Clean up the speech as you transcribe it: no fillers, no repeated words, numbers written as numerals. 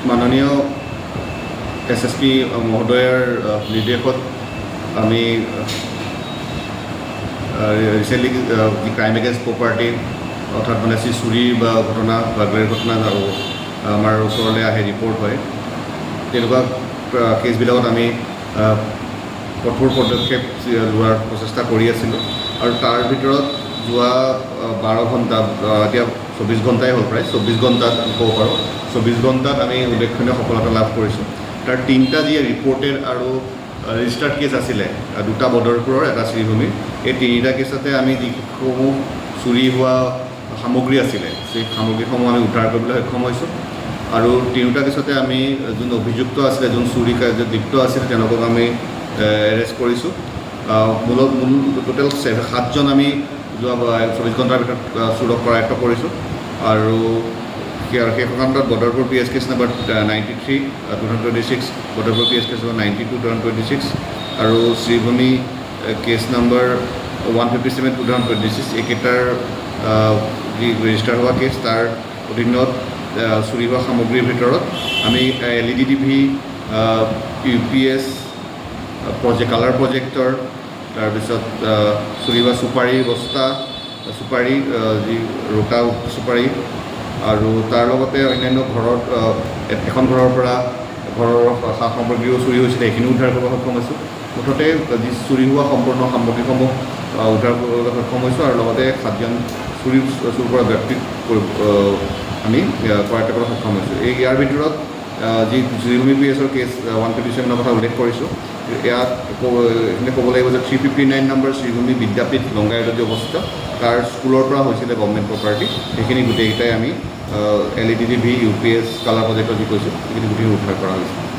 মাননীয় SSP মহোদয়ৰ নিৰ্দেশত আমি ৰিচেণ্টলি যি ক্ৰাইম এগেইনষ্ট প্ৰপাৰ্টি অৰ্থাৎ মানে চুৰি বা ঘটনা বাগবাৰীৰ ঘটনা আৰু আমাৰ ওচৰলৈ আহে ৰিপৰ্ট হয় তেনেকুৱা কেছবিলাকত আমি কঠোৰ পদক্ষেপ লোৱাৰ প্ৰচেষ্টা কৰি আছিলোঁ আৰু তাৰ ভিতৰত যোৱা 12 ঘণ্টা এতিয়া 24 ঘণ্টাই হ'ল প্ৰায় 24 ঘণ্টাত ক'ব পাৰোঁ 24 ঘণ্টাত আমি উল্লেখনীয় সফলতা লাভ কৰিছোঁ তাৰ 3টা যি ৰিপৰ্টেড আৰু ৰেজিষ্টাৰ্ড কেছ আছিলে 2টা বদৰপুৰৰ এটা শ্ৰীভূমিৰ এই 3টা কেছতে আমি যিসমূহ চুৰি হোৱা সামগ্ৰী আছিলে সেই সামগ্ৰীসমূহ আমি উদ্ধাৰ কৰিবলৈ সক্ষম হৈছোঁ আৰু 3টা কেছতে আমি যোন অভিযুক্ত আছিলে যোন চুৰি কাৰ্যত লিপ্ত আছিলে তেওঁলোকক আমি এৰেষ্ট কৰিছোঁ মূল টোটেল 7জন আমি যোৱা 24 ঘণ্টাৰ ভিতৰত চুৰক কৰায়ত্ব কৰিছোঁ আৰু সেই সকান্তত Badarpur PS case number 93 2026 Badarpur PS case number 92 2026 আৰু শ্ৰীভূমি কেছ নম্বৰ 157 2026 এইকেইটাৰ যি ৰেজিষ্টাৰ হোৱা কেছ তাৰ অধীনত চুৰি হোৱা সামগ্ৰীৰ ভিতৰত আমি LED TV UPS কালাৰ প্ৰজেক্টৰ তাৰপিছত চুৰি হোৱা চুপাৰী বস্তা চুপাৰী যি ৰোটা চুপাৰী আৰু তাৰ লগতে অন্যান্য ঘৰত এখন ঘৰৰ পৰা ঘৰৰ সা সামগ্ৰীও চুৰি হৈছিলে সেইখিনিও উদ্ধাৰ কৰিব সক্ষম হৈছোঁ মুঠতে যি চুৰি হোৱা সম্পূৰ্ণ সামগ্ৰীসমূহ উদ্ধাৰ কৰিবলৈ সক্ষম হৈছোঁ আৰু লগতে 7জন চুৰ কৰা ব্যক্তিক আমি কৰায়ত্ব কৰিবলৈ সক্ষম হৈছোঁ ইয়াৰ ভিতৰত যি শ্ৰীভূমি PSৰ কেছ 157ৰ কথা উল্লেখ কৰিছোঁ ইয়াত এইখিনি ক'ব লাগিব যে 359 নম্বৰ শ্ৰীভূমি বিদ্যাপীঠ লংগাইত যি অৱস্থিত তাৰ স্কুলৰ পৰা হৈছিলে গভৰ্ণমেণ্ট প্ৰপাৰ্টি সেইখিনি গোটেইকেইটাই আমি LED TV UPS কালাৰ প্ৰজেক্টৰ যি কৈছোঁ সেইখিনি গোটেই উদ্ধাৰ কৰা হৈছে